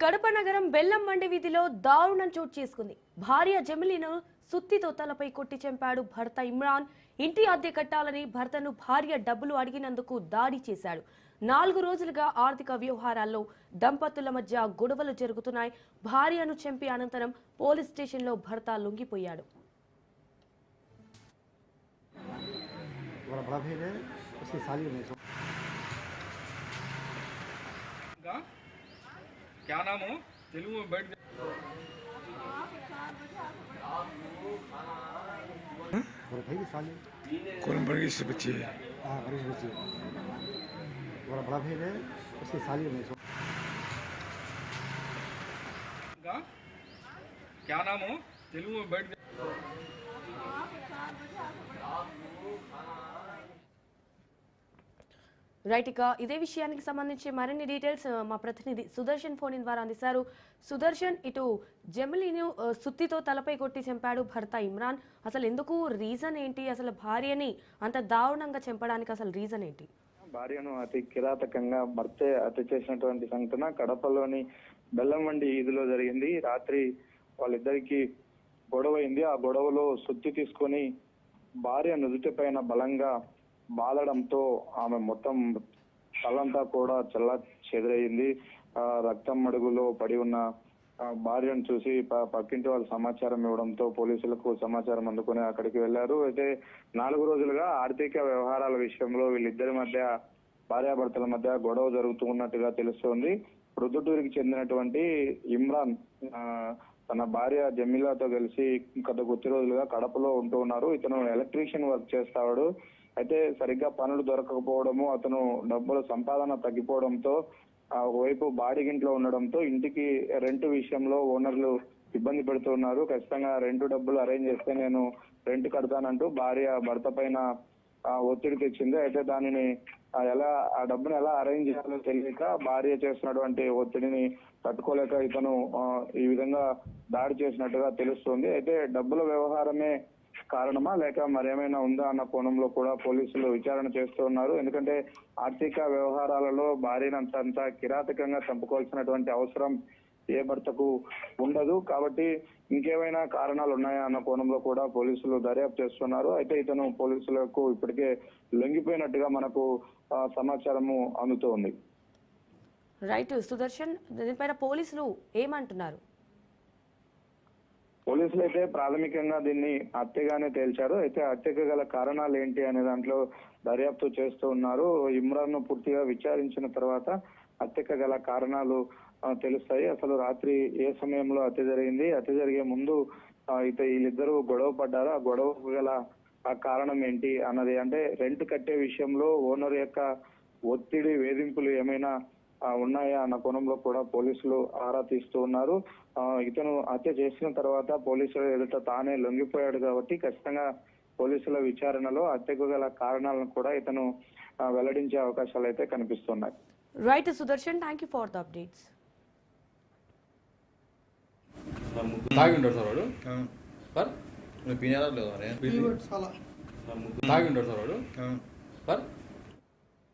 కడప నగరం బెల్లంమండి వీధిలో దారుణం చోటు చేసుకుంది. భార్య జమిలీను సుత్తితో తలపై కొట్టి చంపాడు భర్త ఇమ్రాన్. ఇంటి అద్దె కట్టాలని భర్తను భార్య డబ్బులు అడిగినందుకు దాడి చేశాడు. 4 రోజులుగా ఆర్థిక వ్యవహారాల్లో దంపతుల మధ్య గొడవలు జరుగుతున్నాయి. భార్యను చంపి అనంతరం పోలీస్ స్టేషన్లో భర్త లొంగిపోయాడు. क्या नाम हो तेलुगु में बैठ कौन बड़ी से बच्ची है? हाँ बड़ी बच्ची मेरा बड़ा भाई है, उसकी साली में क्या नाम हो तेलुगु में बैठ రైట్, ఇక ఇదే విషయానికి సంబంధించి మరిన్ని డీటెయిల్స్ మా ప్రతినిధి సుదర్శన్ ఫోన్ ద్వారా అందిస్తారు. సుదర్శన్, ఇటు జమిలీను సుత్తితో తలపై కొట్టి చంపాడు భర్త ఇమ్రాన్. అసలు ఎందుకు, రీజన్ ఏంటి? అసలు భార్యని అంత దారుణంగా చంపడానికి అసలు రీజన్ ఏంటి? భార్యను అతి కిరాతకంగా భర్తే హత్య చేసినటువంటి సంఘటన కడపలోని బెల్లంమండి వీధిలో జరిగింది. రాత్రి వాళ్ళిద్దరికి గొడవ అయింది. ఆ గొడవలో సుత్తి తీసుకొని భార్య నుదుటి పైన బలంగా బాలడంతో ఆమె మొత్తం తలంతా కూడా చల్ల చెదిరయింది. రక్తం మడుగులో పడి ఉన్న భార్యను చూసి పక్కింటి వాళ్ళు సమాచారం ఇవ్వడంతో పోలీసులకు సమాచారం అందుకుని అక్కడికి వెళ్లారు. అయితే 4 రోజులుగా ఆర్థిక వ్యవహారాల విషయంలో వీళ్ళిద్దరి మధ్య, భార్యాభర్తల మధ్య గొడవ జరుగుతూ ఉన్నట్టుగా తెలుస్తోంది. ప్రొద్దుటూరుకి చెందినటువంటి ఇమ్రాన్ తన భార్య జమీలాతో కలిసి గత కొద్ది రోజులుగా కడపలో ఉంటూ ఉన్నారు. ఇతను ఎలక్ట్రీషియన్ వర్క్ చేస్తాడు. అయితే సరిగ్గా పనులు దొరకకపోవడము, అతను డబ్బుల సంపాదన తగ్గిపోవడంతో ఒకవైపు బాడిగింట్లో ఉండడంతో ఇంటికి రెంట్ విషయంలో ఓనర్లు ఇబ్బంది పెడుతున్నారు. ఖచ్చితంగా రెంట్ డబ్బులు అరేంజ్ చేస్తే నేను రెంట్ కడతానంటూ భార్య భర్త పైన ఒత్తిడి తెచ్చింది. అయితే దానిని ఆ డబ్బును ఎలా అరేంజ్ చేయాలో తెలియక భార్య చేస్తున్నటువంటి ఒత్తిడిని తట్టుకోలేక ఇతను ఈ విధంగా దాడి చేసినట్టుగా తెలుస్తుంది. అయితే డబ్బుల వ్యవహారమే కారణమా లేక మరేమైనా ఉందా అన్న కోణంలో కూడా పోలీసులు విచారణ చేస్తూ ఉన్నారు. ఎందుకంటే ఆర్థిక వ్యవహారాలలో భార్యను అంత కిరాతకంగా చంపుకోవాల్సినటువంటి అవసరం ఏ భర్తకు ఉండదు. కాబట్టి ఇంకేమైనా కారణాలు ఉన్నాయా అన్న కోణంలో కూడా పోలీసులు దర్యాప్తు చేస్తున్నారు. అయితే ఇతను పోలీసులకు ఇప్పటికే లొంగిపోయినట్టుగా మనకు సమాచారము అందుతూ ఉంది. రైట్ సుదర్శన్, దీనిపైన పోలీసులు ఏమంటున్నారు? పోలీసులు అయితే ప్రాథమికంగా దీన్ని హత్యగానే తేల్చారు. అయితే హత్యకు గల కారణాలు ఏంటి అనే దాంట్లో దర్యాప్తు చేస్తూ ఉన్నారు. ఇమ్రాన్ ను పూర్తిగా విచారించిన తర్వాత హత్యకు గల కారణాలు తెలుస్తాయి. అసలు రాత్రి ఏ సమయంలో హత్య జరిగింది, హత్య జరిగే ముందు వీళ్ళిద్దరూ గొడవ పడ్డారు, ఆ గొడవకు గల ఆ కారణం ఏంటి అన్నది, అంటే రెంట్ కట్టే విషయంలో ఓనర్ యొక్క ఒత్తిడి, వేధింపులు ఏమైనా ఉన్నాయా అన్న కోణంలో కూడా పోలీసులు ఆరా తీస్తూ ఉన్నారు. ఇతను హత్య చేసిన తర్వాత పోలీసులు ఎదుట తానే లొంగిపోయాడు కాబట్టి ఖచ్చితంగా పోలీసుల విచారణలో హత్యకు గల కారణాలను కూడా ఇతను వెల్లడించే అవకాశాలు అయితే కనిపిస్తున్నాయి. Right Sudarshan, thank you for the updates. తాగి ఉంటాడు సార్ వాడు, తాగి ఉంటాడు సార్ వాడు.